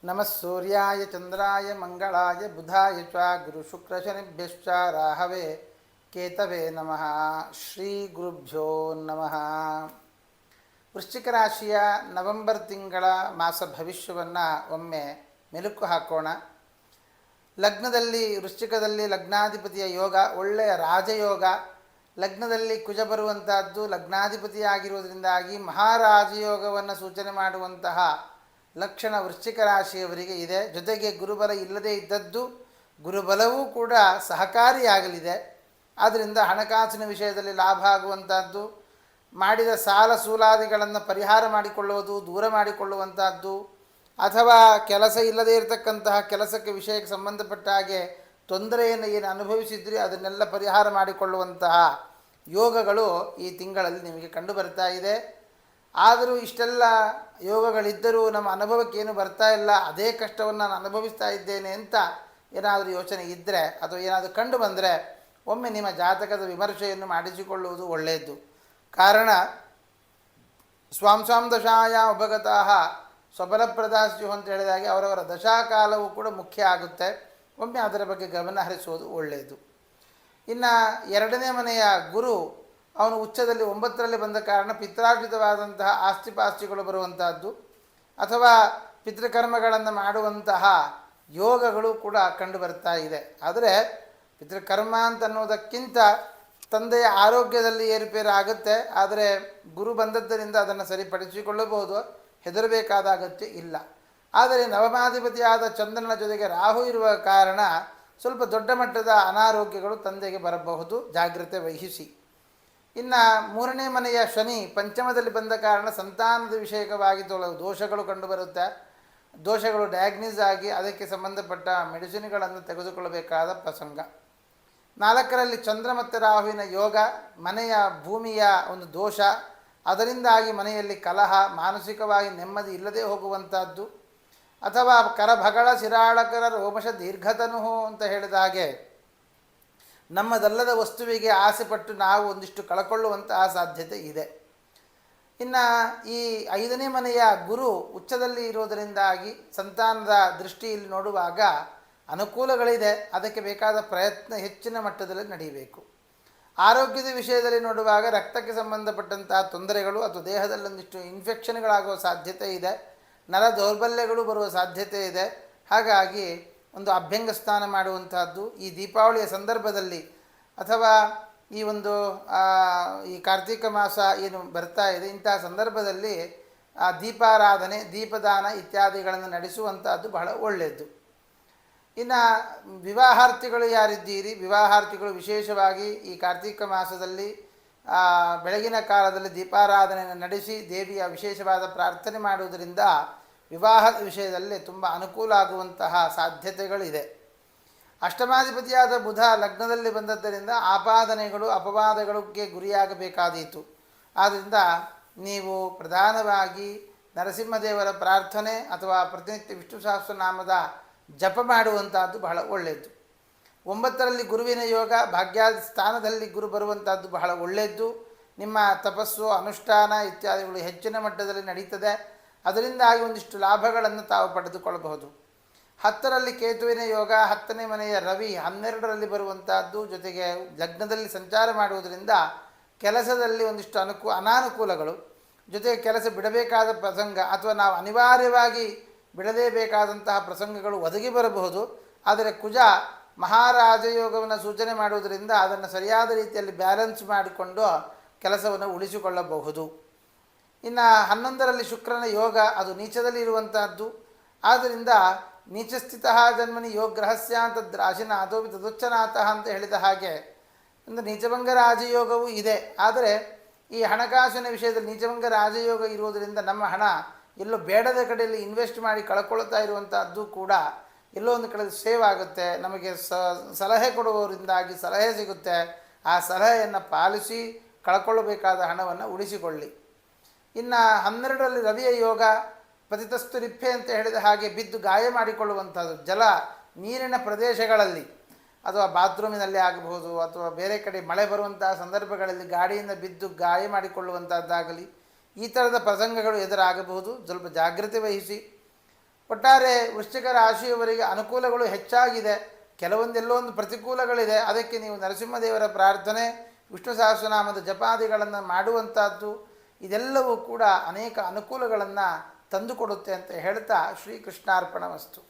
ನಮಃ ಸೂರ್ಯಾಯ ಚಂದ್ರಾಯ ಮಂಗಳಾಯ ಬುಧಾಯ ಚ ಗುರುಶುಕ್ರಶನಿಭ್ಯಶ್ಚ ರಾಹವೇ ಕೇತವೇ ನಮಃ. ಶ್ರೀ ಗುರುಭ್ಯೋ ನಮಃ. ವೃಶ್ಚಿಕ ರಾಶಿಯ ನವೆಂಬರ್ ತಿಂಗಳ ಮಾಸ ಭವಿಷ್ಯವನ್ನು ಒಮ್ಮೆ ಮೆಲುಕು ಹಾಕೋಣ. ಲಗ್ನದಲ್ಲಿ ವೃಶ್ಚಿಕದಲ್ಲಿ ಲಗ್ನಾಧಿಪತಿಯ ಯೋಗ ಒಳ್ಳೆಯ ರಾಜಯೋಗ. ಲಗ್ನದಲ್ಲಿ ಕುಜ ಬರುವಂತಹದ್ದು ಲಗ್ನಾಧಿಪತಿಯಾಗಿರುವುದರಿಂದಾಗಿ ಮಹಾರಾಜಯೋಗವನ್ನು ಸೂಚನೆ ಮಾಡುವಂತಹ ಲಕ್ಷಣ ವೃಶ್ಚಿಕ ರಾಶಿಯವರಿಗೆ ಇದೆ. ಜೊತೆಗೆ ಗುರುಬಲ ಇಲ್ಲದೇ ಇದ್ದದ್ದು ಗುರುಬಲವೂ ಕೂಡ ಸಹಕಾರಿಯಾಗಲಿದೆ. ಆದ್ದರಿಂದ ಹಣಕಾಸಿನ ವಿಷಯದಲ್ಲಿ ಲಾಭ ಆಗುವಂಥದ್ದು, ಮಾಡಿದ ಸಾಲ ಸೂಲಾದಿಗಳನ್ನು ಪರಿಹಾರ ಮಾಡಿಕೊಳ್ಳುವುದು, ದೂರ ಮಾಡಿಕೊಳ್ಳುವಂಥದ್ದು, ಅಥವಾ ಕೆಲಸ ಇಲ್ಲದೇ ಇರತಕ್ಕಂತಹ ಕೆಲಸಕ್ಕೆ ವಿಷಯಕ್ಕೆ ಸಂಬಂಧಪಟ್ಟ ಹಾಗೆ ತೊಂದರೆಯನ್ನು ಏನು ಅನುಭವಿಸಿದ್ರಿ ಅದನ್ನೆಲ್ಲ ಪರಿಹಾರ ಮಾಡಿಕೊಳ್ಳುವಂತಹ ಯೋಗಗಳು ಈ ತಿಂಗಳಲ್ಲಿ ನಿಮಗೆ ಕಂಡು ಬರ್ತಾ ಇದೆ. ಆದರೂ ಇಷ್ಟೆಲ್ಲ ಯೋಗಗಳಿದ್ದರೂ ನಮ್ಮ ಅನುಭವಕ್ಕೇನು ಬರ್ತಾ ಇಲ್ಲ, ಅದೇ ಕಷ್ಟವನ್ನು ನಾನು ಅನುಭವಿಸ್ತಾ ಇದ್ದೇನೆ ಅಂತ ಏನಾದರೂ ಯೋಚನೆ ಇದ್ದರೆ ಅಥವಾ ಏನಾದರೂ ಕಂಡು ಬಂದರೆ ಒಮ್ಮೆ ನಿಮ್ಮ ಜಾತಕದ ವಿಮರ್ಶೆಯನ್ನು ಮಾಡಿಸಿಕೊಳ್ಳುವುದು ಒಳ್ಳೆಯದು. ಕಾರಣ ಸ್ವಾಂ ದಶಾಯ ಉಪಗತಃ ಸ್ವಬಲಪ್ರದಾಸ್ಯು ಅಂತ ಹೇಳಿದಾಗೆ ಅವರವರ ದಶಾಕಾಲವೂ ಕೂಡ ಮುಖ್ಯ ಆಗುತ್ತೆ. ಒಮ್ಮೆ ಅದರ ಬಗ್ಗೆ ಗಮನ ಹರಿಸುವುದು ಒಳ್ಳೆಯದು. ಇನ್ನು ಎರಡನೇ ಮನೆಯ ಗುರು ಅವನು ಉಚ್ಚದಲ್ಲಿ 9ರಲ್ಲಿ ಬಂದ ಕಾರಣ ಪಿತ್ರಾರ್ಜಿತವಾದಂತಹ ಆಸ್ತಿಪಾಸ್ತಿಗಳು ಬರುವಂತಹದ್ದು ಅಥವಾ ಪಿತೃಕರ್ಮಗಳನ್ನು ಮಾಡುವಂತಹ ಯೋಗಗಳು ಕೂಡ ಕಂಡು ಬರ್ತಾ ಇದೆ. ಆದರೆ ಪಿತೃಕರ್ಮ ಅಂತ ಅನ್ನೋದಕ್ಕಿಂತ ತಂದೆಯ ಆರೋಗ್ಯದಲ್ಲಿ ಏರುಪೇರು ಆಗುತ್ತೆ. ಆದರೆ ಗುರು ಬಂದದ್ದರಿಂದ ಅದನ್ನು ಸರಿಪಡಿಸಿಕೊಳ್ಳಬಹುದು, ಹೆದರಬೇಕಾದ ಅಗತ್ಯ ಇಲ್ಲ. ಆದರೆ ನವಮಾಧಿಪತಿಯಾದ ಚಂದ್ರನ ಜೊತೆಗೆ ರಾಹು ಇರುವ ಕಾರಣ ಸ್ವಲ್ಪ ದೊಡ್ಡ ಮಟ್ಟದ ಅನಾರೋಗ್ಯಗಳು ತಂದೆಗೆ ಬರಬಹುದು, ಜಾಗ್ರತೆ ವಹಿಸಿ. ಇನ್ನು 3ನೇ ಮನೆಯ ಶನಿ ಪಂಚಮದಲ್ಲಿ ಬಂದ ಕಾರಣ ಸಂತಾನದ ವಿಷಯಕವಾಗಿ ದೋಷಗಳು ಕಂಡುಬರುತ್ತೆ. ದೋಷಗಳು ಡಯಾಗ್ನೀಸ್ ಆಗಿ ಅದಕ್ಕೆ ಸಂಬಂಧಪಟ್ಟ ಮೆಡಿಸಿನ್ಗಳನ್ನು ತೆಗೆದುಕೊಳ್ಳಬೇಕಾದ ಪ್ರಸಂಗ. 4ರಲ್ಲಿ ಚಂದ್ರ ಮತ್ತು ರಾಹುವಿನ ಯೋಗ, ಮನೆಯ ಭೂಮಿಯ ಒಂದು ದೋಷ, ಅದರಿಂದಾಗಿ ಮನೆಯಲ್ಲಿ ಕಲಹ, ಮಾನಸಿಕವಾಗಿ ನೆಮ್ಮದಿ ಇಲ್ಲದೆ ಹೋಗುವಂಥದ್ದು, ಅಥವಾ ಕರಭಗಳ ಶಿರಾಳಕರ ರೋಮಶ ದೀರ್ಘತನು ಅಂತ ಹೇಳಿದ ಹಾಗೆ ನಮ್ಮದಲ್ಲದ ವಸ್ತುವಿಗೆ ಆಸೆಪಟ್ಟು ನಾವು ಒಂದಿಷ್ಟು ಕಳ್ಕೊಳ್ಳುವಂತಹ ಸಾಧ್ಯತೆ ಇದೆ. ಇನ್ನು ಈ 5ನೇ ಮನೆಯ ಗುರು ಉಚ್ಚದಲ್ಲಿ ಇರೋದರಿಂದಾಗಿ ಸಂತಾನದ ದೃಷ್ಟಿಯಲ್ಲಿ ನೋಡುವಾಗ ಅನುಕೂಲಗಳಿದೆ. ಅದಕ್ಕೆ ಬೇಕಾದ ಪ್ರಯತ್ನ ಹೆಚ್ಚಿನ ಮಟ್ಟದಲ್ಲಿ ನಡೆಯಬೇಕು. ಆರೋಗ್ಯದ ವಿಷಯದಲ್ಲಿ ನೋಡುವಾಗ ರಕ್ತಕ್ಕೆ ಸಂಬಂಧಪಟ್ಟಂತಹ ತೊಂದರೆಗಳು ಅಥವಾ ದೇಹದಲ್ಲಿ ಒಂದಿಷ್ಟು ಇನ್ಫೆಕ್ಷನ್ಗಳಾಗುವ ಸಾಧ್ಯತೆ ಇದೆ. ನರ ದೌರ್ಬಲ್ಯಗಳು ಬರುವ ಸಾಧ್ಯತೆ ಇದೆ. ಹಾಗಾಗಿ ಒಂದು ಅಭ್ಯಂಗ ಸ್ನಾನ ಮಾಡುವಂತಹದ್ದು ಈ ದೀಪಾವಳಿಯ ಸಂದರ್ಭದಲ್ಲಿ ಅಥವಾ ಈ ಕಾರ್ತಿಕ ಮಾಸ ಏನು ಬರ್ತಾ ಇದೆ ಇಂತಹ ಸಂದರ್ಭದಲ್ಲಿ ದೀಪಾರಾಧನೆ, ದೀಪದಾನ ಇತ್ಯಾದಿಗಳನ್ನು ನಡೆಸುವಂಥದ್ದು ಬಹಳ ಒಳ್ಳೆಯದು. ಇನ್ನು ವಿವಾಹಾರ್ಥಿಗಳು ಯಾರಿದ್ದೀರಿ, ವಿವಾಹಾರ್ಥಿಗಳು ವಿಶೇಷವಾಗಿ ಈ ಕಾರ್ತಿಕ ಮಾಸದಲ್ಲಿ ಬೆಳಗಿನ ಕಾಲದಲ್ಲಿ ದೀಪಾರಾಧನೆಯನ್ನು ನಡೆಸಿ ದೇವಿಯ ವಿಶೇಷವಾದ ಪ್ರಾರ್ಥನೆ ಮಾಡುವುದರಿಂದ ವಿವಾಹದ ವಿಷಯದಲ್ಲಿ ತುಂಬ ಅನುಕೂಲ ಆಗುವಂತಹ ಸಾಧ್ಯತೆಗಳಿದೆ. ಅಷ್ಟಮಾಧಿಪತಿಯಾದ ಬುಧ ಲಗ್ನದಲ್ಲಿ ಬಂದದ್ದರಿಂದ ಆಪಾದನೆಗಳು ಅಪವಾದಗಳಿಗೆ ಗುರಿಯಾಗಬೇಕಾದೀತು. ಆದ್ದರಿಂದ ನೀವು ಪ್ರಧಾನವಾಗಿ ನರಸಿಂಹದೇವರ ಪ್ರಾರ್ಥನೆ ಅಥವಾ ಪ್ರತಿನಿತ್ಯ ವಿಷ್ಣು ಸಹಸ್ರನಾಮದ ಜಪ ಮಾಡುವಂಥದ್ದು ಬಹಳ ಒಳ್ಳೆಯದು. 9ರಲ್ಲಿ ಗುರುವಿನ ಯೋಗ, ಭಾಗ್ಯಾದ ಸ್ಥಾನದಲ್ಲಿ ಗುರು ಬರುವಂಥದ್ದು ಬಹಳ ಒಳ್ಳೆಯದು. ನಿಮ್ಮ ತಪಸ್ಸು, ಅನುಷ್ಠಾನ ಇತ್ಯಾದಿಗಳು ಹೆಚ್ಚಿನ ಮಟ್ಟದಲ್ಲಿ ನಡೀತದೆ. ಅದರಿಂದಾಗಿ ಒಂದಿಷ್ಟು ಲಾಭಗಳನ್ನು ತಾವು ಪಡೆದುಕೊಳ್ಳಬಹುದು. 10ರಲ್ಲಿ ಕೇತುವಿನ ಯೋಗ, 10ನೇ ಮನೆಯ ರವಿ 12ರಲ್ಲಿ ಬರುವಂತಹದ್ದು, ಜೊತೆಗೆ ಲಗ್ನದಲ್ಲಿ ಸಂಚಾರ ಮಾಡುವುದರಿಂದ ಕೆಲಸದಲ್ಲಿ ಒಂದಿಷ್ಟು ಅನಾನುಕೂಲಗಳು, ಜೊತೆಗೆ ಕೆಲಸ ಬಿಡಬೇಕಾದ ಪ್ರಸಂಗ ಅಥವಾ ನಾವು ಅನಿವಾರ್ಯವಾಗಿ ಬಿಡಲೇಬೇಕಾದಂತಹ ಪ್ರಸಂಗಗಳು ಒದಗಿ ಬರಬಹುದು. ಆದರೆ ಕುಜ ಮಹಾರಾಜಯೋಗವನ್ನು ಸೂಚನೆ ಮಾಡುವುದರಿಂದ ಅದನ್ನು ಸರಿಯಾದ ರೀತಿಯಲ್ಲಿ ಬ್ಯಾಲೆನ್ಸ್ ಮಾಡಿಕೊಂಡು ಕೆಲಸವನ್ನು ಉಳಿಸಿಕೊಳ್ಳಬಹುದು. ಇನ್ನು 11ರಲ್ಲಿ ಶುಕ್ರನ ಯೋಗ, ಅದು ನೀಚದಲ್ಲಿ ಇರುವಂತಹದ್ದು. ಆದ್ದರಿಂದ ನೀಚಸ್ಥಿತ ಜನ್ಮನಿ ಯೋಗ್ರಹಸ್ಯ ಅಂತ ರಾಶಿನ ಆದೋಪಿ ತದೋಚ್ಚನಾತಃ ಅಂತ ಹೇಳಿದ ಹಾಗೆ ಒಂದು ನೀಚಭಂಗ ರಾಜಯೋಗವೂ ಇದೆ. ಆದರೆ ಈ ಹಣಕಾಸಿನ ವಿಷಯದಲ್ಲಿ ನೀಚಭಂಗ ರಾಜಯೋಗ ಇರುವುದರಿಂದ ನಮ್ಮ ಹಣ ಎಲ್ಲೋ ಬೇಡದ ಕಡೆಯಲ್ಲಿ ಇನ್ವೆಸ್ಟ್ ಮಾಡಿ ಕಳ್ಕೊಳ್ತಾ ಇರುವಂಥದ್ದು ಕೂಡ ಎಲ್ಲೋ ಒಂದು ಕಡೆ ಸೇವ್ ಆಗುತ್ತೆ. ನಮಗೆ ಸಲಹೆ ಕೊಡುವವರಿಂದಾಗಿ ಸಲಹೆ ಸಿಗುತ್ತೆ. ಆ ಸಲಹೆಯನ್ನು ಪಾಲಿಸಿ ಕಳ್ಕೊಳ್ಳಬೇಕಾದ ಹಣವನ್ನು ಉಳಿಸಿಕೊಳ್ಳಿ. ಇನ್ನು 12ರಲ್ಲಿ ರವಿಯ ಯೋಗ, ಪತಿತಸ್ತು ರಿಪ್ಪೆ ಅಂತ ಹೇಳಿದ ಹಾಗೆ ಬಿದ್ದು ಗಾಯ ಮಾಡಿಕೊಳ್ಳುವಂಥದ್ದು, ನೀರಿನ ಪ್ರದೇಶಗಳಲ್ಲಿ ಅಥವಾ ಬಾತ್ರೂಮಿನಲ್ಲಿ ಆಗಬಹುದು ಅಥವಾ ಬೇರೆ ಕಡೆ ಮಳೆ ಬರುವಂತಹ ಸಂದರ್ಭಗಳಲ್ಲಿ ಗಾಡಿಯಿಂದ ಬಿದ್ದು ಗಾಯ ಮಾಡಿಕೊಳ್ಳುವಂಥದ್ದಾಗಲಿ ಈ ಥರದ ಪ್ರಸಂಗಗಳು ಎದುರಾಗಬಹುದು. ಸ್ವಲ್ಪ ಜಾಗ್ರತೆ ವಹಿಸಿ. ಒಟ್ಟಾರೆ ವೃಶ್ಚಿಕ ರಾಶಿಯವರಿಗೆ ಅನುಕೂಲಗಳು ಹೆಚ್ಚಾಗಿದೆ, ಕೆಲವೊಂದೆಲ್ಲೋ ಒಂದು ಪ್ರತಿಕೂಲಗಳಿದೆ. ಅದಕ್ಕೆ ನೀವು ನರಸಿಂಹದೇವರ ಪ್ರಾರ್ಥನೆ, ವಿಷ್ಣು ಸಹಸ್ರನಾಮದ ಜಪಾದಿಗಳನ್ನು ಮಾಡುವಂಥದ್ದು ಇದೆಲ್ಲವೂ ಕೂಡ ಅನೇಕ ಅನುಕೂಲಗಳನ್ನು ತಂದುಕೊಡುತ್ತೆ ಅಂತ ಹೇಳ್ತಾ ಶ್ರೀಕೃಷ್ಣಾರ್ಪಣ ವಸ್ತು.